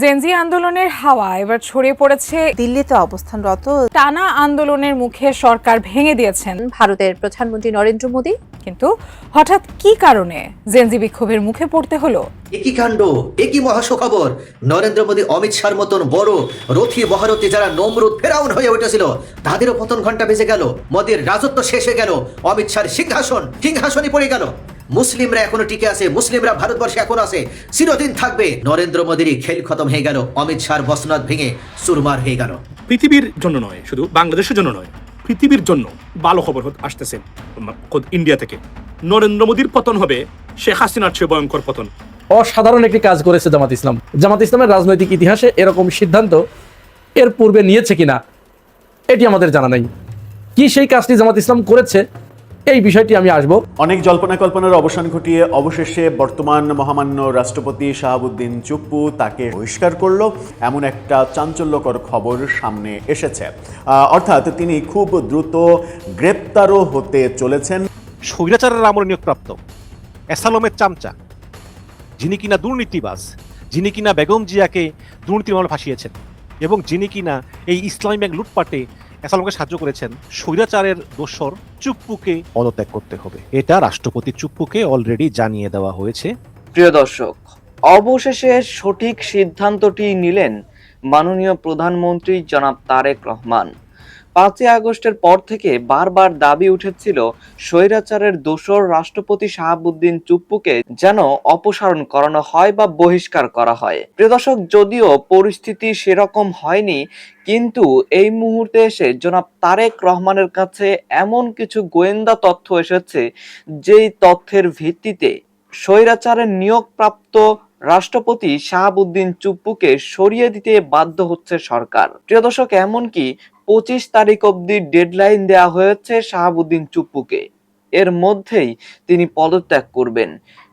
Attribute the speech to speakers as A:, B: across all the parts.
A: Gen Z আন্দোলনের হাওয়া এবার ছড়িয়ে পড়েছে
B: দিল্লিতে অবস্থানরত।
A: টানা আন্দোলনের মুখে সরকার ভেঙে দিয়েছেন
B: ভারতের প্রধানমন্ত্রী নরেন্দ্র মোদী।
A: কিন্তু হঠাৎ কি কারণে জেনজি বিক্ষোভের মুখে পড়তে হলো?
C: একই কাণ্ড, একই মহাসুখবর। নরেন্দ্র মোদী অমিত শাহর মতন বড় রথী মহারথী যারা নমরুদ ফেরাউন হয়ে উঠেছিল তাদেরও পতন ঘন্টা বেজে গেল। মোদীর রাজত্ব শেষ হয়ে গেল, অমিত শাহর সিংহাসনই পড়ে গেল। মুসলিমরা এখনো টিকে আছে, মুসলিমরা ভারতবর্ষে এখন আছে, চিরদিন থাকবে। নরেন্দ্র মোদীরই খেল খতম হয়ে গেল, অমিত শাহর বসনাথ ভেঙে চুরমার হয়ে গেল।
D: পৃথিবীর জন্য নয়, শুধু বাংলাদেশের জন্য নয়, পৃথিবীর জন্য ভালো খবর আসতেছে খোদ ইন্ডিয়া থেকে। নরেন্দ্র মোদীর পতন হবে শেখ হাসিনার চেয়ে ভয়ঙ্কর পতন।
E: অসাধারণ একটি কাজ করেছে জামাত ইসলাম। জামাত ইসলামের রাজনৈতিক ইতিহাসে এরকম সিদ্ধান্ত এর পূর্বে নিয়েছে কিনা এটি আমাদের জানা নেই। কি সেই কাজটি জামাত ইসলাম করেছে এই বিষয়টি আমি আসব।
F: অনেক জল্পনা কল্পনার অবসান ঘটিয়ে অবশেষে বর্তমান মহামান্য রাষ্ট্রপতি শাহাবুদ্দিন চুপ্পু তাকে বহিষ্কার করলো, এমন একটা চাঞ্চল্যকর খবর সামনে এসেছে। অর্থাৎ তিনি খুব দ্রুত গ্রেপ্তারও হতে চলেছেন।
G: স্বৈরাচারের আমলে নিয়োগপ্রাপ্ত এসালমের চামচা, যিনি কিনা দুর্নীতিবাজ, যিনি কিনা বেগম জিয়াকে দুর্নীতির মামলা ফাঁসিয়েছেন এবং যিনি কিনা এই ইসলামী ব্যাংক লুটপাটে এসালমকে সাহায্য করেছেন, স্বৈরাচারের দোসর চুপ্পুকে পদত্যাগ করতে হবে। এটা রাষ্ট্রপতি চুপ্পুকে অলরেডি জানিয়ে দেওয়া হয়েছে।
H: প্রিয় দর্শক, অবশেষে সঠিক সিদ্ধান্তটি নিলেন মাননীয় প্রধানমন্ত্রী জনাব তারেক রহমান। 5ই আগস্টের পর থেকে বারবার দাবি উঠেছিল স্বৈরাচারের দোসর রাষ্ট্রপতি শাহাবুদ্দিন চুপ্পুকে যেন অপসারণ করানো হয় বা বহিষ্কার করা হয়। প্রিয় দর্শক, যদিও পরিস্থিতি সেরকম হয়নি, কিন্তু এই মুহূর্তে এসে জনাব তারেক রহমানের কাছে এমন কিছু গোয়েন্দা তথ্য এসেছে যেই তথ্যের ভিত্তিতে স্বৈরাচারের নিয়োগপ্রাপ্ত রাষ্ট্রপতি শাহাবুদ্দিন চুপ্পুকে সরিয়ে দিতে বাধ্য হচ্ছে সরকার। প্রিয় দর্শক, এমনকি 25 তারিখ অবধি ডেডলাইন দেওয়া হয়েছে শাহাবুদ্দিন চুপ্পুকে, এর মধ্যেই তিনি পদত্যাগ করবেন।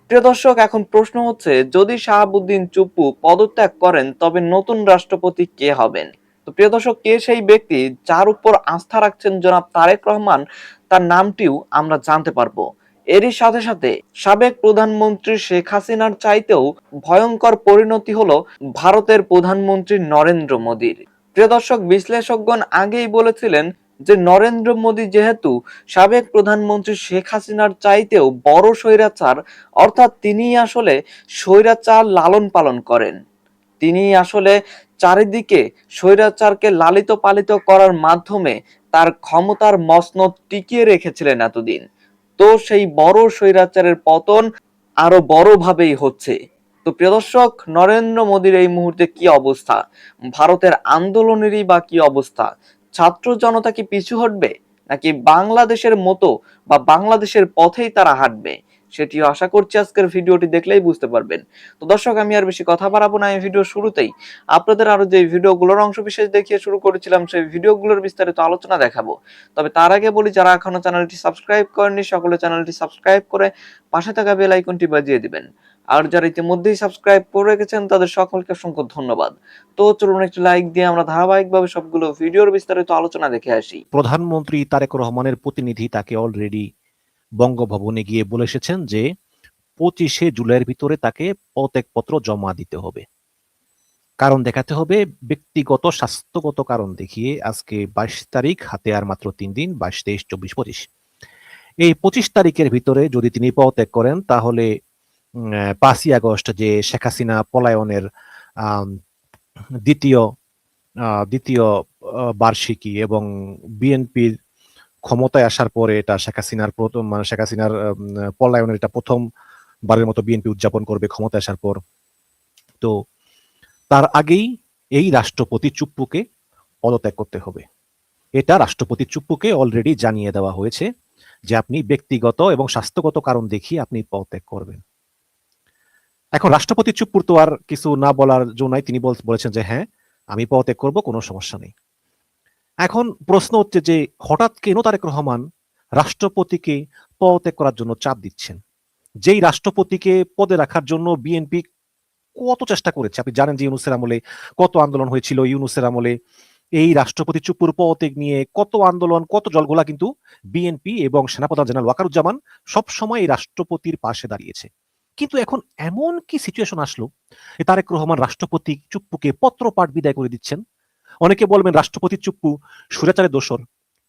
H: প্রিয় দর্শক, এখন প্রশ্ন হচ্ছে, যদি শাহাবুদ্দিন চুপ্পু পদত্যাগ করেন তবে নতুন রাষ্ট্রপতি কে হবেন? তো প্রিয় দর্শক, কে সেই ব্যক্তি যার উপর আস্থা রাখছেন জনাব তারেক রহমান, তার নামটিও আমরা জানতে পারবো। এরই সাথে সাথে সাবেক প্রধানমন্ত্রী শেখ হাসিনার চাইতেও ভয়ঙ্কর পরিণতি হলো ভারতের প্রধানমন্ত্রী নরেন্দ্র মোদীর। প্রিয় দর্শক, বিশ্লেষকগণ আগেই বলেছিলেন যে নরেন্দ্র মোদী যেহেতু সাবেক প্রধানমন্ত্রী শেখ হাসিনার চাইতেও বড় স্বৈরাচার, অর্থাৎ তিনি আসলে স্বৈরাচার লালন পালন করেন। তিনি আসলে চারিদিকে স্বৈরাচারকে লালিত পালিত করার মাধ্যমে তার ক্ষমতার মসনদ টিকিয়ে রেখেছিলেন এতদিন। তো সেই বড় স্বৈরাচারের পতন আরো বড়ভাবেই হচ্ছে। তো প্রিয় দর্শক, নরেন্দ্র মোদীর এই মুহূর্তে কি অবস্থা? ভারতের আন্দোলনেরই বা কি অবস্থা? ছাত্র জনতা কি পিছু হটবে, নাকি বাংলাদেশের মতো বা বাংলাদেশের পথেই তারা হাঁটবে? সেটিও আশা করছি আজকের ভিডিওটি দেখলেই বুঝতে পারবেন। তো দর্শক, আমি আর বেশি কথা বাড়াবো না। এই ভিডিও শুরুতেই আপনাদের আরো যে ভিডিওগুলোর অংশ বিশেষ দেখিয়ে শুরু করেছিলাম, সেই ভিডিওগুলোর বিস্তারিত আলোচনা দেখাবো। তবে তার আগে বলি, যারা এখনো চ্যানেলটি সাবস্ক্রাইব করেননি সকলে চ্যানেলটি সাবস্ক্রাইব করে পাশে থাকা বেল আইকনটি বাজিয়ে দিবেন। আর যারা ইতিমধ্যেই সাবস্ক্রাইব করে রেখেছেন তাদের সকলকে অসংখ্য ধন্যবাদ। তো চলুন একটি লাইক দিয়ে আমরা ধারাবাহিকভাবে সবগুলো ভিডিওর বিস্তারিত আলোচনা দেখে আসি।
G: প্রধানমন্ত্রী তারেক রহমানের প্রতিনিধি তাকে অলরেডি বঙ্গভবনে গিয়ে বলে এসেছেন যে 25শে জুলাইয়ের ভিতরে তাকে পদত্যাগপত্র জমা দিতে হবে। কারণ দেখাতে হবে, ব্যক্তিগত স্বাস্থ্যগত কারণ দেখিয়ে। আজকে 22 তারিখ, হাতে আর মাত্র 3 দিন, 22, 23, 24, 25। এই 25 তারিখের ভিতরে যদি তিনি পদত্যাগ করেন তাহলে 5ই আগস্ট যে শেখ হাসিনা পলায়নের দ্বিতীয় বার্ষিকী এবং বিএনপির ক্ষমতায় আসার পরে এটা শেখ হাসিনার পলায়নের এটা প্রথমবারের মতো বিএনপি উদযাপন করবে ক্ষমতায় আসার পর। তো তার আগেই এই রাষ্ট্রপতি চুপ্পুকে পদত্যাগ করতে হবে। এটা রাষ্ট্রপতি চুপ্পুকে অলরেডি জানিয়ে দেওয়া হয়েছে যে আপনি ব্যক্তিগত এবং স্বাস্থ্যগত কারণ দেখিয়ে আপনি পদত্যাগ করবেন। এখন রাষ্ট্রপতি চুপ্পুর তো আর কিছু না বলার জন্য নাই, তিনি বলেছেন যে হ্যাঁ আমি পদত্যাগ করব, কোনো সমস্যা নেই। এখন প্রশ্ন হচ্ছে যে হঠাৎ কেন তারেক রহমান রাষ্ট্রপতিকে পদত্যাগ করার জন্য চাপ দিচ্ছেন? যেই রাষ্ট্রপতিকে পদে রাখার জন্য বিএনপি কত চেষ্টা করেছে। আপনি জানেন যে ইউনূসের আমলে কত আন্দোলন হয়েছিল, ইউনূসের আমলে এই রাষ্ট্রপতি চুপ্পুর পদত্যাগ নিয়ে কত আন্দোলন, কত জলঘোলা, কিন্তু বিএনপি এবং সেনাপ্রধান জেনারেল ওয়াকারুজ্জামান সবসময় এই রাষ্ট্রপতির পাশে দাঁড়িয়েছে। কিন্তু এখন এমন কি সিচুয়েশন আসলো যে তারেক রহমান রাষ্ট্রপতি চুপ্পুকে পত্র পাঠ বিদায় করে দিচ্ছেন? অনেকে বলবেন রাষ্ট্রপতি চুপ্পু স্বৈরাচারের দোসর।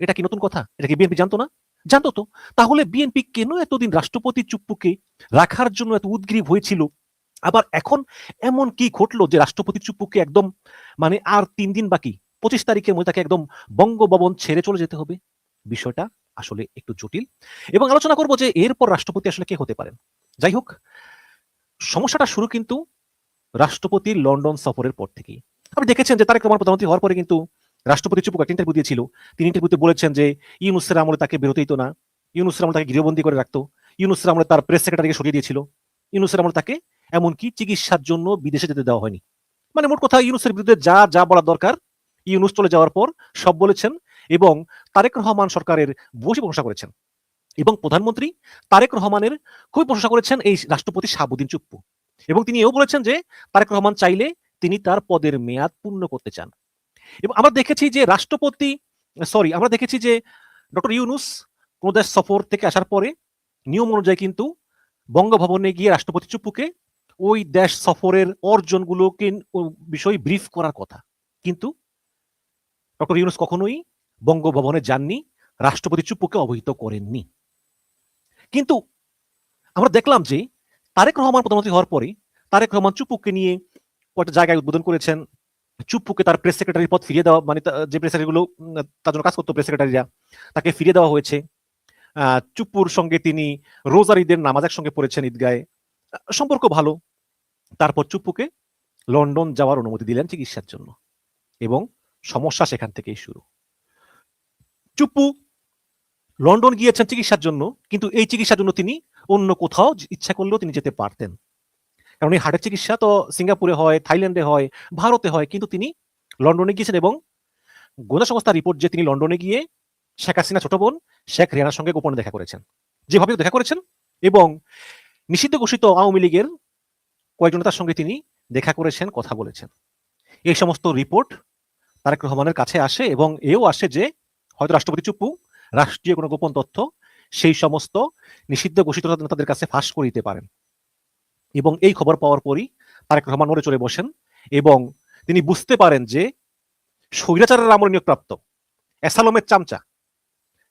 G: এটা কি নতুন কথা? এটা কি বিএনপি জানতো না? জানতো তো। তাহলে বিএনপি কেন এতদিন রাষ্ট্রপতি চুপ্পুকে রাখার জন্য এত উদগ্রীব হয়েছিল? আবার এখন এমন কি ঘটলো যে রাষ্ট্রপতি চুপ্পুকে একদম মানে আর 3 দিন বাকি, 25 তারিখের মধ্যে তাকে একদম বঙ্গভবন ছেড়ে চলে যেতে হবে? বিষয়টা আসলে একটু জটিল এবং আলোচনা করব যে এরপর রাষ্ট্রপতি আসলে কে হতে পারেন। যাই হোক, সমস্যাটা শুরু কিন্তু রাষ্ট্রপতির লন্ডন সফরের পর থেকেই। আপনি দেখেছেন যে তারেক রহমান প্রধানমন্ত্রী হওয়ার পরে কিন্তু রাষ্ট্রপতি চুপ্পু একটা ইন্টারভিউ দিয়েছিল। তিনি ইন্টারভিউতে বলেছেন যে ইউনূসের আমলে তাকে বেরোতেই তো না, ইউনূসের আমলে তাকে গৃহবন্দী করে রাখতো, ইউনূসের আমলে তার প্রেস সেক্রেটারিকে সরিয়ে দিয়েছিল, ইউনূসের আমলে তাকে এমনকি চিকিৎসার জন্য বিদেশে যেতে দেওয়া হয়নি। মানে মোট কথা ইউনূসের বিরুদ্ধে যা যা বলার দরকার ইউনূস চলে যাওয়ার পর সব বলেছেন এবং তারেক রহমান সরকারের বসে প্রশংসা করেছেন এবং প্রধানমন্ত্রী তারেক রহমানের খুবই প্রশংসা করেছেন এই রাষ্ট্রপতি শাহাবুদ্দিন চুপ্পু। এবং তিনি এও বলেছেন যে তারেক রহমান চাইলে তিনি তার পদের মেয়াদ পূর্ণ করতে চান। এবং আমরা দেখেছি যে ডক্টর ইউনূস কোন দেশ সফর থেকে আসার পরে নিয়ম অনুযায়ী কিন্তু বঙ্গভবনে গিয়ে রাষ্ট্রপতি চুপ্পুকে ওই দেশ সফরের অর্জনগুলোকে বিষয় ব্রিফ করার কথা, কিন্তু ডক্টর ইউনূস কখনোই বঙ্গভবনে যাননি, রাষ্ট্রপতি চুপ্পুকে অবহিত করেননি। কিন্তু আমরা দেখলাম যে তারেক রহমান প্রধানমন্ত্রী হওয়ার পরে তারেক রহমান চুপ্পুকে নিয়ে কয়েকটা জায়গায় উদ্বোধন করেছেন। চুপ্পুকে তার প্রেস সেক্রেটারি পদ ফিরিয়ে দেওয়া, মানে যে প্রেস সেক্রেটারিগুলো তার জন্য কাজ করতো প্রেস সেক্রেটারিরা, তাকে ফিরিয়ে দেওয়া হয়েছে। চুপ্পুর সঙ্গে তিনি রোজার ঈদের নামাজ একসঙ্গে পড়েছেন ঈদগাহে, সম্পর্ক ভালো। তারপর চুপ্পুকে লন্ডন যাওয়ার অনুমতি দিলেন চিকিৎসার জন্য এবং সমস্যা সেখান থেকেই শুরু। চুপ্পু লন্ডন গিয়েছেন চিকিৎসার জন্য, কিন্তু এই চিকিৎসার জন্য তিনি অন্য কোথাও ইচ্ছা করলেও তিনি যেতে পারতেন, কারণ এই হার্টের চিকিৎসা তো সিঙ্গাপুরে হয়, থাইল্যান্ডে হয়, ভারতে হয়, কিন্তু তিনি লন্ডনে গিয়েছেন এবং গোয়েন্দা সংস্থার রিপোর্ট যে তিনি লন্ডনে গিয়ে শেখ হাসিনা ছোট বোন শেখ রেহানার সঙ্গে গোপনে দেখা করেছেন, যেভাবে দেখা করেছেন, এবং নিষিদ্ধ ঘোষিত আওয়ামী লীগের কয়েকজন নেতার সঙ্গে তিনি দেখা করেছেন, কথা বলেছেন। এই সমস্ত রিপোর্ট তারেক রহমানের কাছে আসে এবং এও আসে যে হয়তো রাষ্ট্রপতি চুপ্পু রাষ্ট্রীয় কোনো গোপন তথ্য সেই সমস্ত নিষিদ্ধ ঘোষিত নেতাদের কাছে ফাঁস করে দিতে পারেন। এবং এই খবর পাওয়ার পরই তারেক রহমান নড়ে চড়ে বসেন এবং তিনি বুঝতে পারেন যে স্বৈরাচারের আমলে নিয়োগপ্রাপ্ত এসালমের চামচা,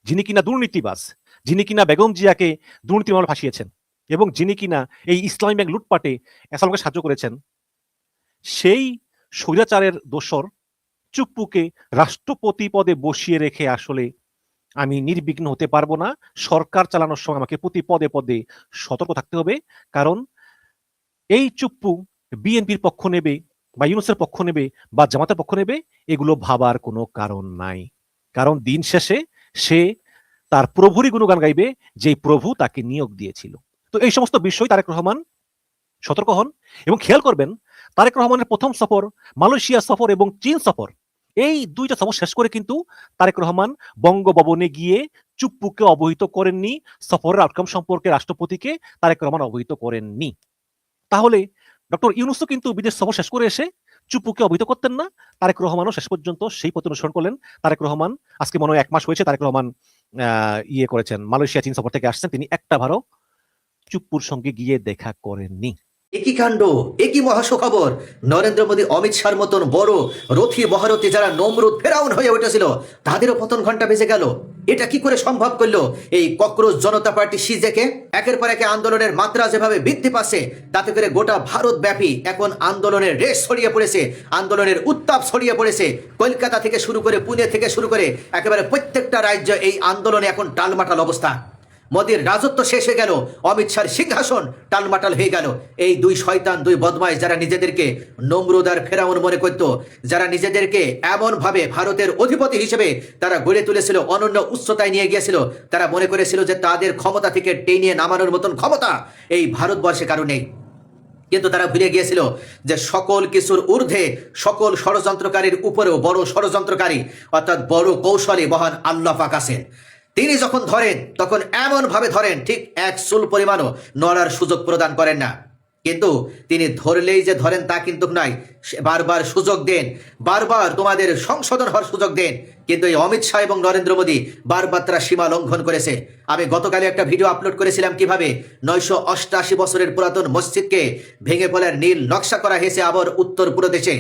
G: যিনি কিনা দুর্নীতিবাজ, যিনি কিনা বেগম জিয়াকে দুর্নীতির মামলায় ফাঁসিয়েছেন এবং যিনি কিনা এই ইসলামী ব্যাংক লুটপাটে এসালমকে সাহায্য করেছেন, সেই স্বৈরাচারের দোসর চুপ্পুকে রাষ্ট্রপতি পদে বসিয়ে রেখে আসলে আমি নির্বিঘ্ন হতে পারবো না। সরকার চালানোর সময় আমাকে প্রতি পদে পদে সতর্ক থাকতে হবে, কারণ এই চুপ্পু বিএনপির পক্ষ নেবে বা ইউনূসের পক্ষ নেবে বা জামাতের পক্ষ নেবে, এগুলো ভাবার কোনো কারণ নাই। কারণ দিন শেষে সে তার প্রভুরই গুণগান গাইবে, যে প্রভু তাকে নিয়োগ দিয়েছিল। তো এই সমস্ত বিষয় তারেক রহমান সতর্ক হন এবং খেয়াল করবেন তারেক রহমানের প্রথম সফর মালয়েশিয়া সফর এবং চীন সফর, এই দুইটা সফর শেষ করে কিন্তু তারেক রহমান বঙ্গভবনে গিয়ে চুপ্পুকে অবহিত করেননি, সফরের আউটকাম সম্পর্কে রাষ্ট্রপতিকে তারেক রহমান অবহিত করেননি। তাহলে ডক্টর ইউনূসও কিন্তু বিদেশ সফর শেষ করে এসে চুপ্পুকে অবহিত করতেন না, তারেক রহমানও শেষ পর্যন্ত সেই পথ অনুসরণ করলেন। তারেক রহমান আজকে মনে হয় 1 মাস হয়েছে তারেক রহমান করেছেন, মালয়েশিয়া চীন সফর থেকে আসছেন, তিনি একটা ভারও চুপ্পুর সঙ্গে গিয়ে দেখা করেননি।
C: একই কাণ্ড, একই মহাসুখবর। নরেন্দ্র মোদী অমিত শাহর মতন বড় রথী মহারথী যারা নমরুদ ফেরাউন হয়ে উঠেছিল তাদেরও পতন ঘন্টা বেজে গেল। এটা কি করে সম্ভব করলো এই ককরোচ জনতা পার্টি সিজেকে? একের পর একে আন্দোলনের মাত্রা যেভাবে বৃদ্ধি পাচ্ছে, তাতে করে গোটা ভারত ব্যাপী এখন আন্দোলনের রেশ ছড়িয়ে পড়েছে, আন্দোলনের উত্তাপ ছড়িয়ে পড়েছে। কলকাতা থেকে শুরু করে পুনে থেকে শুরু করে একেবারে প্রত্যেকটা রাজ্য এই আন্দোলনে এখন টালমাটাল অবস্থা। মোদীর রাজত্ব শেষ হয়ে গেল, অমিত শাহর সিংহাসন টালমাটাল হয়ে গেল। এই দুই শয়তান, দুই বদমাইশ যারা নিজেদেরকে নমরুদ আর ফেরাউন মনে করত, যারা নিজেদেরকে এমন ভাবে ভারতের অধিপতি হিসেবে তারা গড়ে তুলেছিল, অনন্য উচ্চতায় নিয়ে গিয়েছিল, তারা মনে করেছিল যে তাদের ক্ষমতা থেকে টেনে নামানোর মতন ক্ষমতা এই ভারতবর্ষে কারো নেই। কিন্তু তারা ভুলে গিয়েছিল যে সকল কিছুর ঊর্ধ্বে, সকল ষড়যন্ত্রকারীর উপরেও বড় ষড়যন্ত্রকারী অর্থাৎ বড় কৌশলী মহান আল্লাহ পাক আছেন। তিনি যখন ধরেন তখন এমন ভাবে ধরেন ঠিক 1 চুল পরিমাণও নড়ার সুযোগ প্রদান করেন না। কিন্তু তিনি ধরলেই যে ধরেন তা কিন্তু নয়, বারবার সুযোগ দেন, বারবার তোমাদের সংশোধন হওয়ার সুযোগ দেন। কিন্তু এই অমিত শাহ এবং নরেন্দ্র মোদী বারবার তারা সীমা লঙ্ঘন করেছে। আমি গতকালে একটা ভিডিও আপলোড করেছিলাম কিভাবে 988 বছরের পুরাতন মসজিদকে ভেঙে ফেলার নীল নকশা করা হয়েছে আবার উত্তর প্রদেশে।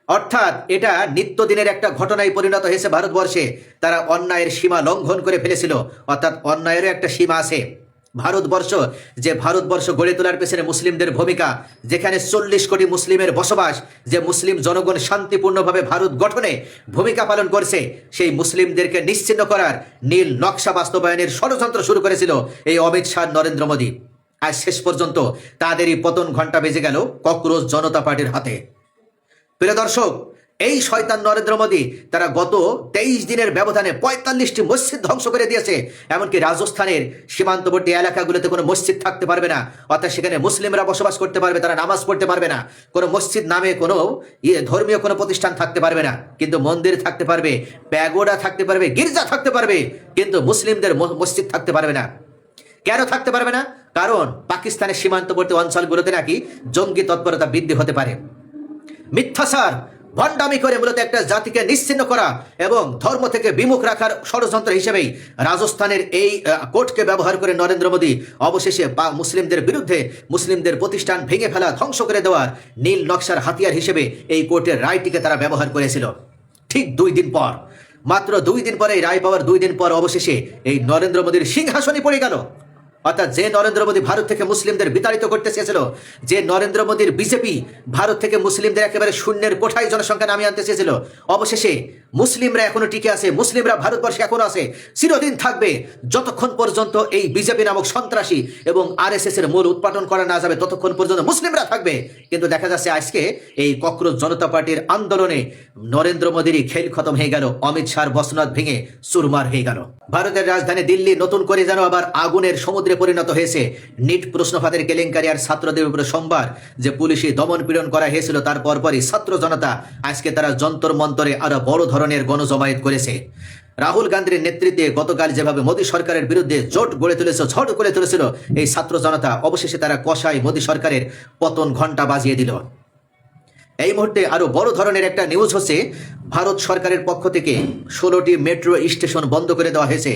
C: অর্থাৎ এটা নিত্যদিনের একটা ঘটনায় পরিণত হয়েছে ভারতবর্ষে। তারা অন্যায়ের সীমা লঙ্ঘন করে ফেলেছিল, অর্থাৎ অন্যায়েরও একটা সীমা আছে। ভারতবর্ষ গড়ে তোলার পেছনে মুসলিমদের ভূমিকা, যেখানে 40 কোটি মুসলিমের বসবাস, যে মুসলিম জনগণ শান্তিপূর্ণভাবে ভারত গঠনে ভূমিকা পালন করছে, সেই মুসলিমদেরকে নিশ্চিহ্ন করার নীল নকশা বাস্তবায়নের ষড়যন্ত্র শুরু করেছিল এই অমিত শাহ নরেন্দ্র মোদী। আজ শেষ পর্যন্ত তাদেরই পতন ঘণ্টা বেজে গেল ককরোচ জনতা পার্টির হাতে। প্রিয় দর্শক, এই শয়তান নরেন্দ্র মোদী তারা গত 23 দিনের ব্যবধানে 45টি মসজিদ ধ্বংস করে দিয়েছে। এমনকি রাজস্থানের সীমান্তবর্তী এলাকাগুলোতে কোনো মসজিদ থাকতে পারবে না, অর্থাৎ সেখানে মুসলিমরা বসবাস করতে পারবে, তারা নামাজ পড়তে পারবে না। কোনো মসজিদ নামে কোনো ধর্মীয় কোনো প্রতিষ্ঠান থাকতে পারবে না, কিন্তু মন্দির থাকতে পারবে, প্যাগোডা থাকতে পারবে, গির্জা থাকতে পারবে, কিন্তু মুসলিমদের মসজিদ থাকতে পারবে না। কেন থাকতে পারবে না? কারণ পাকিস্তানের সীমান্তবর্তী অঞ্চলগুলোতে নাকি জঙ্গি তৎপরতা বৃদ্ধি হতে পারে। মিথ্যাচার, ভণ্ডামি করে মূলত একটা জাতিকে নিশ্চিহ্ন করা এবং ধর্ম থেকে বিমুখ রাখার ষড়যন্ত্র হিসেবেই রাজস্থানের এই কোর্টকে ব্যবহার করে নরেন্দ্র মোদী অবশেষে মুসলিমদের বিরুদ্ধে মুসলিমদের প্রতিষ্ঠান ভেঙে ফেলা, ধ্বংস করে দেওয়ার নীল নকশার হাতিয়ার হিসেবে এই কোর্টের রায়টিকে তারা ব্যবহার করেছিল। ঠিক 2 দিন পর, মাত্র 2 দিন পরে, এই রায় পাওয়ার 2 দিন পর অবশেষে এই নরেন্দ্র মোদীর সিংহাসনই পড়ে গেল। অর্থাৎ যে নরেন্দ্র মোদী ভারত থেকে মুসলিমদের বিতাড়িত করতে চেয়েছিল, যে নরেন্দ্র মোদীর বিজেপি ভারত থেকে মুসলিমদের একেবারে শূন্যের কোঠায় জনসংখ্যা নামিয়ে আনতে চেয়েছিল, অবশেষে মুসলিমরা এখনো টিকে আছে, মুসলিমরা ভারতবর্ষে এখনো আছে, চিরদিন থাকবে। যতক্ষণ পর্যন্ত এই বিজেপি নামক সন্ত্রাসী এবং আরএসএস এর মূল উৎপাদন করা না যাবে, ততক্ষণ পর্যন্ত মুসলিমরা থাকবে। কিন্তু দেখা যাচ্ছে আজকে এই ককরোচ জনতা পার্টির আন্দোলনে নরেন্দ্র মোদীরই খেল খতম হয়ে গেল, অমিত শাহর বসনাথ ভেঙে চুরমার হয়ে গেল। ভারতের রাজধানী দিল্লি নতুন করে যেন আবার আগুনের সমুদ্রে পরিণত হয়েছে। নিট প্রশ্নফাদের কেলেঙ্কারি আর ছাত্রদের উপরে সোমবার যে পুলিশি দমন পীড়ন করা হয়েছিল, তার পরপরই ছাত্র জনতা আজকে তারা যন্তর মন্তরে আরো বড় ধরনের গণজমায়েত করেছে। রাহুল গান্ধীর নেতৃত্বে গতকাল যেভাবে মোদী সরকারের বিরুদ্ধে ঝড় গড়ে তুলেছিল এই ছাত্র জনতা, অবশেষে তারা কষায় মোদী সরকারের পতন ঘণ্টা বাজিয়ে দিল। এই মুহূর্তে আরো বড় ধরনের একটা নিউজ হচ্ছে, ভারত সরকারের পক্ষ থেকে 16টি মেট্রো স্টেশন বন্ধ করে দেওয়া হয়েছে।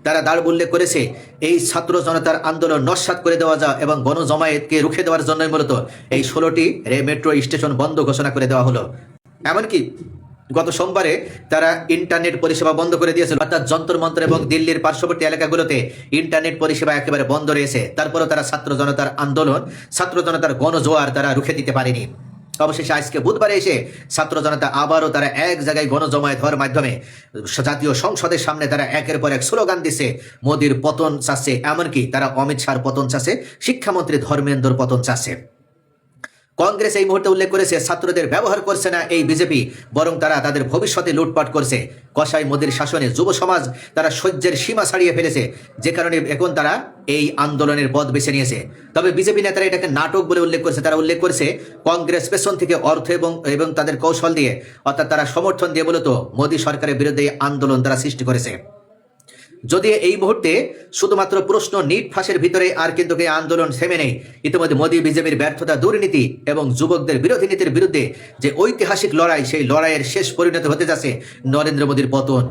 C: তারা দাঁড় উল্লেখ করেছে এই ছাত্র জনতার আন্দোলন নস্যাৎ করে দেওয়া যা এবং গণজমায়েতকে রুখে দেওয়ার জন্যই মূলত এই 16টি মেট্রো স্টেশন বন্ধ ঘোষণা করে দেওয়া হলো। এমনকি গত সোমবারে তারা ইন্টারনেট পরিষেবা বন্ধ করে দিয়েছিল, অর্থাৎ যন্তর মন্তর এবং দিল্লির পার্শ্ববর্তী এলাকাগুলোতে ইন্টারনেট পরিষেবা একেবারে বন্ধ রয়েছে। তারপরেও তারা ছাত্র জনতার আন্দোলন, ছাত্র জনতার গণজোয়ার তারা রুখে দিতে পারেনি। অবশেষে আজকে বুধবারে এসে ছাত্র জনতা আবারও তারা এক জায়গায় গণজমায়েত হওয়ার মাধ্যমে জাতীয় সংসদের সামনে তারা একের পর এক স্লোগান দিচ্ছে, মোদীর পতন চাচ্ছে, এমনকি তারা অমিত শাহর পতন চাচ্ছে, শিক্ষামন্ত্রী ধর্মেন্দ্রর পতন চাচ্ছে। কংগ্রেস এই মুহূর্তে উল্লেখ করেছে, ছাত্রদের ব্যবহার করছে না এই বিজেপি, বরং তারা তাদের ভবিষ্যতে লুটপাট করছে। কসাই মোদীর শাসনে যুব সমাজ তারা সহ্যের সীমা ছাড়িয়ে ফেলেছে, যে কারণে এখন তারা এই আন্দোলনের পথ বেছে নিয়েছে। তবে বিজেপি নেতারা এটাকে নাটক বলে উল্লেখ করেছে। তারা উল্লেখ করেছে কংগ্রেস পেছন থেকে অর্থ এবং তাদের কৌশল দিয়ে, অর্থাৎ তারা সমর্থন দিয়ে মূলত মোদী সরকারের বিরুদ্ধে আন্দোলন তারা সৃষ্টি করেছে। যদি এই মুহূর্তে শুধুমাত্র প্রশ্ন নিট ফাঁসের ভিতরে, আর কিন্তু এই আন্দোলন থেমে নেই। ইতিমধ্যে মোদী বিজেপির ব্যর্থতা, দুর্নীতি এবং যুবকদের বিরোধী নীতির বিরুদ্ধে যে ঐতিহাসিক লড়াই, সেই লড়াইয়ের শেষ পরিণত হতে যাচ্ছে নরেন্দ্র মোদীর পতন।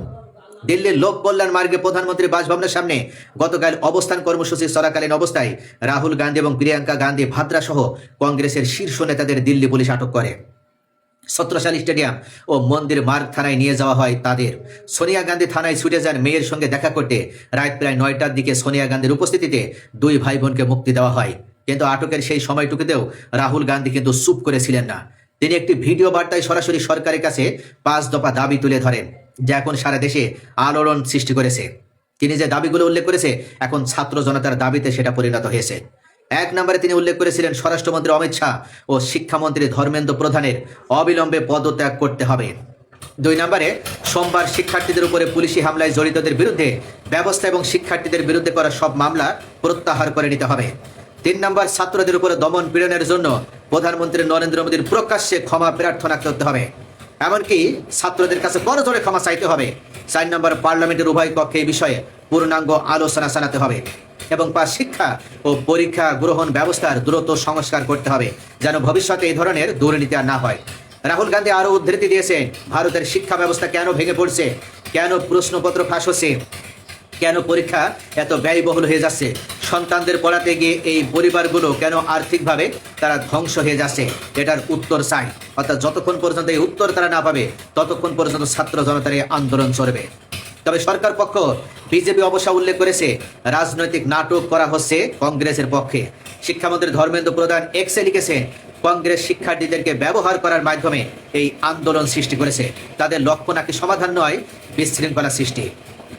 C: দিল্লির লোক কল্যাণ মার্গে প্রধানমন্ত্রীর বাসভবনের সামনে গতকাল অবস্থান কর্মসূচি চলাকালীন অবস্থায় রাহুল গান্ধী এবং প্রিয়াঙ্কা গান্ধী ভাদ্রা সহ কংগ্রেসের শীর্ষ নেতাদের দিল্লি পুলিশ আটক করে। ছত্রসাল স্টেডিয়াম ও মন্দির মার্গ থানায় নিয়ে যাওয়া হয় তাদের। সোনিয়া গান্ধী থানায় ছুটে যান মেয়ের সঙ্গে দেখা করতে। রাত প্রায় 9টার দিকে সোনিয়া গান্ধীর উপস্থিতিতে 2 ভাই বোনকে মুক্তি দেওয়া হয়। কিন্তু আটকের সেই সময়টুকুতেও রাহুল গান্ধী কিন্তু চুপ করেছিলেন না। তিনি একটি ভিডিও বার্তায় সরাসরি সরকারের কাছে 5 দফা দাবি তুলে ধরেন, যা এখন সারা দেশে আলোড়ন সৃষ্টি করেছে। তিনি যে দাবিগুলো উল্লেখ করেছে, এখন ছাত্র জনতার দাবিতে সেটা পরিণত হয়েছে। 1 নম্বরে তিনি উল্লেখ করেছিলেন, স্বরাষ্ট্রমন্ত্রী অমিত শাহ ও শিক্ষামন্ত্রী ধর্মেন্দ্র প্রধানের অবিলম্বে পদত্যাগ করতে হবে। 2 নম্বরে সোমবার শিক্ষার্থীদের উপরে পুলিশি হামলায় জড়িতদের বিরুদ্ধে ব্যবস্থা এবং শিক্ষার্থীদের বিরুদ্ধে করা সব মামলা প্রত্যাহার করে নিতে হবে। 3 নম্বর, ছাত্রদের উপরে দমন পীড়নের জন্য প্রধানমন্ত্রী নরেন্দ্র মোদীর প্রকাশ্যে ক্ষমা প্রার্থনা করতে হবে, এমনকি ছাত্রদের কাছে করজোড়ে ক্ষমা চাইতে হবে। 4 নম্বর, পার্লামেন্টের উভয় কক্ষে এই বিষয়ে পূর্ণাঙ্গ আলোচনা চালাতে হবে এবং 5 শিক্ষা ও পরীক্ষা গ্রহণ ব্যবস্থার দ্রুত সংস্কার করতে হবে যেন ভবিষ্যতে এই ধরনের দুর্নীতি আর না হয়। রাহুল গান্ধী আরো উদ্ধৃতি দিয়েছেন, ভারতের শিক্ষা ব্যবস্থা কেন ভেঙে পড়ছে, কেন প্রশ্নপত্র ফাঁস হচ্ছে, কেন পরীক্ষা এত ব্যয়বহুল হয়ে যাচ্ছে, সন্তানদের পড়াতে গিয়ে এই পরিবারগুলো কেন আর্থিকভাবে তারা ধ্বংস হয়ে যাচ্ছে, এটার উত্তর চাই। অর্থাৎ যতক্ষণ পর্যন্ত এই উত্তর তারা না পাবে ততক্ষণ পর্যন্ত ছাত্র জনতার এই আন্দোলন চলবে। তবে সরকার পক্ষ বিজেপি অবশ্য উল্লেখ করেছে রাজনৈতিক নাটক করা হচ্ছে কংগ্রেসের পক্ষে। শিক্ষামন্ত্রী ধর্মেন্দ্র প্রধান এক্সে লিখেছেন, কংগ্রেস শিক্ষার্থীদেরকে ব্যবহার করার মাধ্যমে এই আন্দোলন সৃষ্টি করেছে, তাদের লক্ষ্য নাকি সমাধান নয়, বিশৃঙ্খলা সৃষ্টি।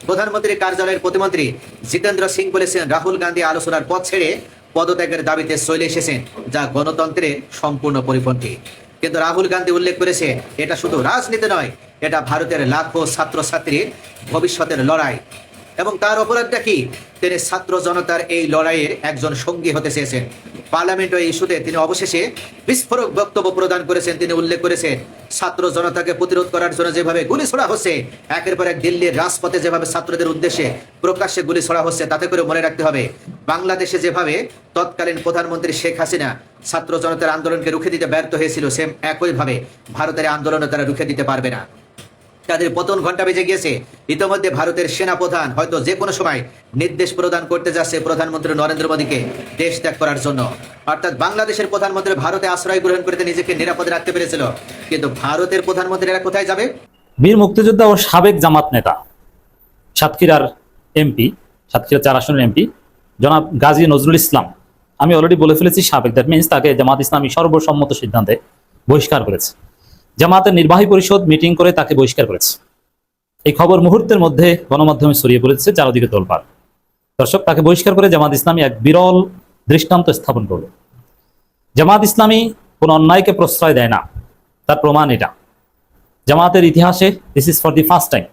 C: প্রধানমন্ত্রীর কার্যালয়ের প্রতিমন্ত্রী জিতেন্দ্র সিং বলেছেন, রাহুল গান্ধী আলোচনার পথ ছেড়ে পদত্যাগের দাবিতে চলে এসেছেন, যা গণতন্ত্রের সম্পূর্ণ পরিপন্থী। কিন্তু রাহুল গান্ধী উল্লেখ করেছে, এটা শুধু রাজনীতি নয়, এটা ভারতের লাখো ছাত্রছাত্রীর ভবিষ্যতের লড়াই। এবং তার অপরাধটা কি, তিনি ছাত্র জনতার এই লড়াইয়ের একজন সঙ্গী হতে চেয়েছেন। পার্লামেন্ট এই ইস্যুতে তিনি অবশেষে বিস্ফোরক বক্তব্য প্রদান করেছেন। তিনি উল্লেখ করেছেন, ছাত্র জনতাকে প্রতিরোধ করার জন্য যেভাবে গুলি ছোড়া হচ্ছে, একের পর এক দিল্লির রাজপথে যেভাবে ছাত্রদের উদ্দেশ্যে প্রকাশ্যে গুলি ছোড়া হচ্ছে, তাতে করে মনে রাখতে হবে, বাংলাদেশে যেভাবে তৎকালীন প্রধানমন্ত্রী শেখ হাসিনা ছাত্র জনতার আন্দোলনকে রুখে দিতে ব্যর্থ হয়েছিল, সেম একইভাবে ভারতের আন্দোলনে তারা রুখে দিতে পারবে না। তাদের পতন ঘন্টা বেজে গিয়েছে। ইতিমধ্যে ভারতের সেনা প্রধান হয়তো যে কোনো সময় নির্দেশ প্রদান করতে যাচ্ছে প্রধানমন্ত্রী নরেন্দ্র মোদীকে দেশ ত্যাগ করার জন্য। অর্থাৎ বাংলাদেশের প্রধানমন্ত্রী ভারতে আশ্রয় গ্রহণ করতে নিজেকে নিরাপদে রাখতে পেরেছিল, কিন্তু ভারতের প্রধানমন্ত্রীরা কোথায় যাবে?
I: বীর মুক্তিযোদ্ধা ও সাবেক জামাত নেতা সাতক্ষীরার এমপি, সাতক্ষীরা 4 আসনের এমপি জনাব গাজী নজরুল ইসলাম, আমি অলরেডি বলে ফেলেছি সাবেক, দ্যাট মিনস তাকে জামাত ইসলামী সর্বসম্মত সিদ্ধান্তে বহিষ্কার করেছে। জামাতের নির্বাহী পরিষদ মিটিং করে তাকে বহিষ্কার করেছে। এই খবর মুহূর্তের মধ্যে গণমাধ্যমে ছড়িয়ে পড়েছে, চারদিকে তোলপাড়। দর্শক, তাকে বহিষ্কার করে জামাত ইসলামী এক বিরল দৃষ্টান্ত স্থাপন করল। জামাত ইসলামী কোন অন্যায়কে প্রশ্রয় দেয় না, তার প্রমাণ এটা। জামাতের ইতিহাসে this is for the first time,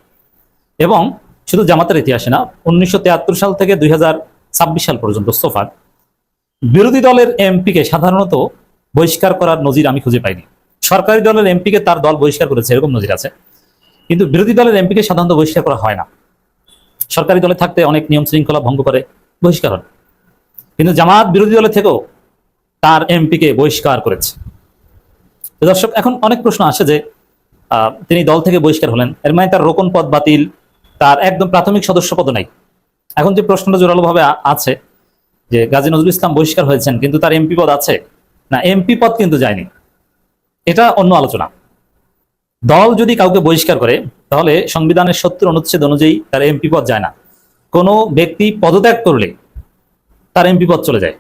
I: এবং শুধু জামাতের ইতিহাসে না, 1973 সাল থেকে 2026 সাল পর্যন্ত সোফার বিরোধী দলের এমপিকে সাধারণত বহিষ্কার করার নজির আমি খুঁজে পাইনি। সরকারি দলের এমপিকে তার দল বহিষ্কার করেছে, এরকম নজির আছে, কিন্তু বিরোধী দলের এমপিকে সাধারণত বহিষ্কার করা হয় না। সরকারি দলে থাকতে অনেক নিয়ম শৃঙ্খলা ভঙ্গ করে বহিষ্কার হন, কিন্তু জামাত বিরোধী দলের থেকেও তার এমপিকে বহিষ্কার করেছে। দর্শক, এখন অনেক প্রশ্ন আসে যে তিনি দল থেকে বহিষ্কার হলেন, এর মানে তার রোকন পদ বাতিল, তার একদম প্রাথমিক সদস্য পদ নাই। এখন যে প্রশ্নটা জোরালোভাবে আছে যে গাজী নজরুল ইসলাম বহিষ্কার হয়েছেন, কিন্তু তার এমপি পদ আছে না, এমপি পদ কিন্তু যায়নি, এটা অন্য আলোচনা। দল যদি কাউকে বহিষ্কার করে তাহলে সংবিধানের 70 অনুচ্ছেদ অনুযায়ী তার এমপি পদ যায় না। কোনো ব্যক্তি পদত্যাগ করলে তার এমপি পদ চলে যায়,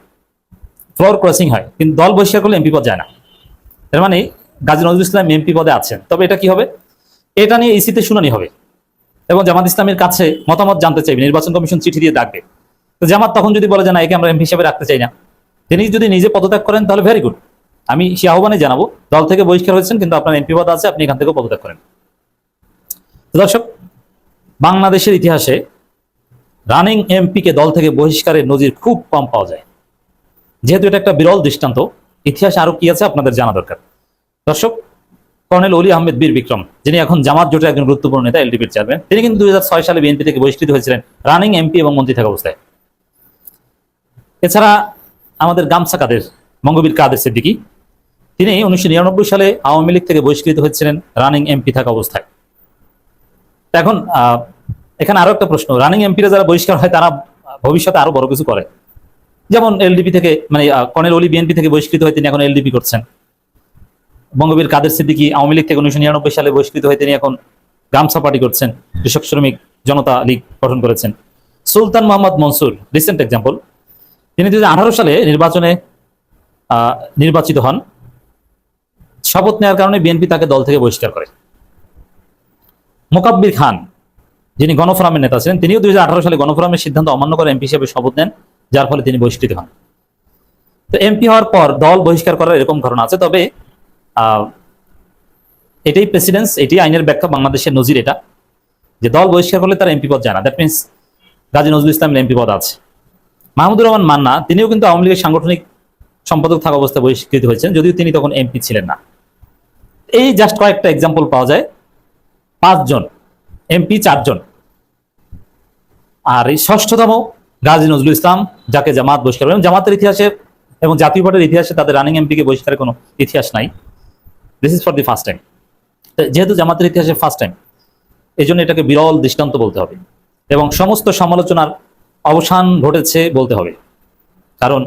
I: ফ্লোর ক্রসিং হয়, কিন্তু দল বহিষ্কার করলে এমপি পদ যায় না। এর মানে গাজী নজরুল ইসলাম এমপি পদে আছেন। তবে এটা কি হবে, এটা নিয়ে ইসিতে শুনানি হবে এবং জামাত ইসলামের কাছে মতামত জানতে চাইবে, নির্বাচন কমিশন চিঠি দিয়ে ডাকবে। তো জামাত তখন যদি বলে যে না, একে আমরা এমপি হিসেবে রাখতে চাই না, তিনি যদি নিজে পদত্যাগ করেন তাহলে ভেরি গুড, আমি সে আহ্বানে জানাবো, দল থেকে বহিষ্কার হয়েছেন কিন্তু আপনার এমপি পদ আছে, আপনি এখান থেকে পদত্যাগ করেন। দর্শক, বাংলাদেশের ইতিহাসে রানিং এমপিকে দল থেকে বহিষ্কারের নজির খুব কম পাওয়া যায়। যেহেতু এটা একটা বিরল দৃষ্টান্ত, ইতিহাসে আরো কি আছে আপনাদের জানা দরকার। দর্শক, কর্নেল অলি আহমেদ বীর বিক্রম, যিনি এখন জামাত জোটের একজন গুরুত্বপূর্ণ নেতা, এলডিপির চেয়ারম্যান, তিনি কিন্তু 2006 সালে বিএনপি থেকে বহিষ্কৃত হয়েছিলেন রানিং এমপি এবং মন্ত্রী থাকা অবস্থায়। এছাড়া আমাদের গামছা কাদের, বঙ্গবীর কাদের সিদ্দিকী, তিনি 1999 সালে আওয়ামী লীগ থেকে বহিষ্কৃত হয়েছিলেন রানিং এমপি থাকা অবস্থায়। এখন এখানে আরো একটা প্রশ্ন, রানিং এমপিরা যারা বহিষ্কার হয় তারা ভবিষ্যতে আরো বড় কিছু করে, যেমন এলডিপি থেকে, মানে কর্নেল অলি বিএনপি থেকে বহিষ্কৃত হয়ে তিনি এখন এলডিপি করছেন। বঙ্গবীর কাদের সিদ্দিকী আওয়ামী লীগ থেকে 1999 সালে বহিষ্কৃত হয়ে তিনি এখন গামছা পার্টি করছেন, কৃষক শ্রমিক জনতা লীগ গঠন করেছেন। সুলতান মোহাম্মদ মনসুর রিসেন্ট এক্সাম্পল, তিনি 2018 সালে নির্বাচনে নির্বাচিত হন, শপথ নেওয়ার কারণে বিএনপি তাকে দল থেকে বহিষ্কার করে। মোকাব্বির খান, যিনি গণফোরামের নেতা ছিলেন, তিনিও 2018 সালে গণফোরামের সিদ্ধান্ত অমান্য করে এমপি হিসেবে শপথ নেন, যার ফলে তিনি বহিষ্কৃত হন। তো এমপি হওয়ার পর দল বহিষ্কার করার এরকম ঘটনা আছে। তবে এটাই প্রেসিডেন্স, এটি আইনের ব্যাখ্যা, বাংলাদেশের নজির এটা, যে দল বহিষ্কার করলে তার এমপি পদ যায় না। দ্যাট মিনস গাজী নজরুল ইসলামের এমপি পদ আছে। মাহমুদুর রহমান মান্না, তিনিও কিন্তু আওয়ামী লীগের সাংগঠনিক সম্পাদক থাকা অবস্থায় বহিষ্কৃত হয়েছেন, যদিও তিনি তখন এমপি ছিলেন না। এই জাস্ট কয়েকটা এক্সাম্পল পাওয়া যায়। 5 জন এমপি, 4 জন। আর এই ষষ্ঠতম গাজী নজরুল ইসলাম, যাকে জামাত বহিষ্কার করে। এবং জামাতের ইতিহাসে এবং জাতীয় পার্টির ইতিহাসে তাদের রানিং এমপিকে বহিষ্কারের কোনো ইতিহাস নাই। This is for the first time. যেহেতু জামাতের ইতিহাসে ফার্স্ট টাইম, এই জন্য এটাকে বিরল দৃষ্টান্ত বলতে হবে এবং সমস্ত সমালোচনার অবসান ঘটেছে বলতে হবে। কারণ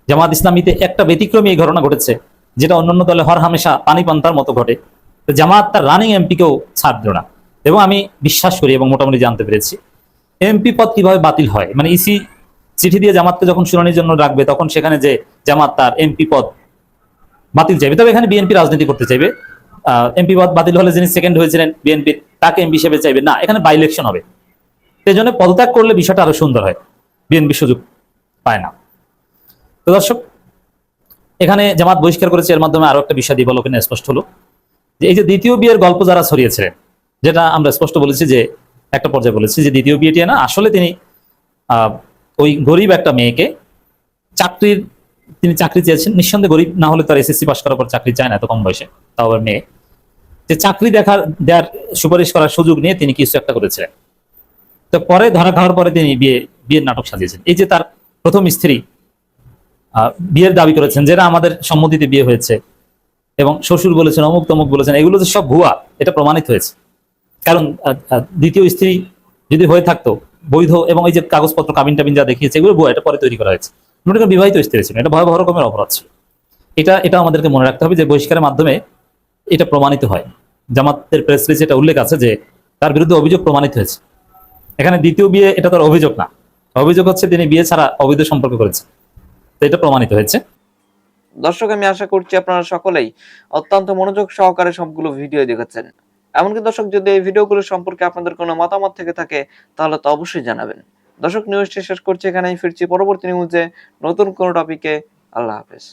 I: জামাত ইসলামীতে একটা ব্যতিক্রমী এই ঘটনা ঘটেছে, যেটা অন্যান্য দলে হর হামেশা পানি পান্তার মতো ঘটে। তো জামাত তার রানিং এমপিকেও ছাড় দিল না। এবং আমি বিশ্বাস করি এবং মোটামুটি জানতে পেরেছি এমপি পদ কিভাবে বাতিল হয়। মানে ইসি চিঠি দিয়ে জামাতকে যখন শুনানির জন্য রাখবে, তখন সেখানে যে জামাত তার এমপি পদ বাতিল চাইবে, তবে এখানে বিএনপি রাজনীতি করতে চাইবে। এমপি পদ বাতিল হলে যিনি সেকেন্ড হয়েছিলেন বিএনপির, তাকে এমপি হিসেবে চাইবে না, এখানে বাই ইলেকশন হবে। সেই জন্য পদত্যাগ করলে বিষয়টা আরো সুন্দর হয়, বিএনপি সুযোগ পায় না। তো দর্শক, এখানে জামাত বহিষ্কার করেছে, এর মাধ্যমে আরো একটা বিষয় দিবালোচনা স্পষ্ট হলো যে এই যে দ্বিতীয় বিয়ের গল্প যারা ছড়িয়েছিলেন, যেটা আমরা স্পষ্ট বলেছি যে একটা পর্যায়ে বলেছি যে দ্বিতীয় বিয়েটি না, আসলে তিনি ওই গরিব একটা মেয়েকে তিনি চাকরি চেয়েছেন। নিঃসন্দেহে গরিব না হলে তার এসএসসি পাস করার পর চাকরি চায় না এত কম বয়সে, তাও আবার মেয়ে, যে চাকরি দেওয়ার সুপারিশ করার সুযোগ নিয়ে তিনি কিছু একটা করেছিলেন। তো পরে ধরা খাওয়ার পরে তিনি বিয়ের নাটক সাজিয়েছেন। এই যে তার প্রথম স্ত্রী বিয়ের দাবি করেছেন, যেটা আমাদের সম্মতিতে বিয়ে হয়েছে, এবং শ্বশুর বলেছেন, অমুক তমুক বলেছেন, এগুলো যে সব ভুয়া, এটা প্রমাণিত হয়েছে। কারণ দ্বিতীয় স্ত্রী যদি হয়ে থাকতো বৈধ, এবং এই যে কাগজপত্র কাবিন টাবিন যা দেখিয়েছে, এগুলো ভুয়া, এটা পরে তৈরি করা হয়েছে। মনে করেন বিবাহিত স্ত্রী ছিল, এটা ভয়াবহ রকমের অপরাধ ছিল। এটা আমাদেরকে মনে রাখতে হবে যে বহিষ্কারের মাধ্যমে এটা প্রমাণিত হয়। জামাতের প্রেস রিলিজে এটা উল্লেখ আছে যে তার বিরুদ্ধে অভিযোগ প্রমাণিত হয়েছে। এখানে দ্বিতীয় বিয়ে এটা তার অভিযোগ না, অভিযোগ হচ্ছে তিনি বিয়ে ছাড়া অবৈধ সম্পর্ক করেছে, তো এটা প্রমাণিত হয়েছে।
H: দর্শক, আমি আশা করছি আপনারা সকলেই অত্যন্ত মনোযোগ সহকারে সবগুলো ভিডিও দেখেছেন। এমনকি দর্শক, যদি এই ভিডিওগুলো সম্পর্কে আপনাদের কোনো মতামত থেকে থাকে তাহলে তো অবশ্যই জানাবেন। দর্শক, নিউজটি শেষ করছি এখানেই, ফিরছি পরবর্তী নিউজে নতুন কোনো টপিকে। আল্লাহ হাফেজ।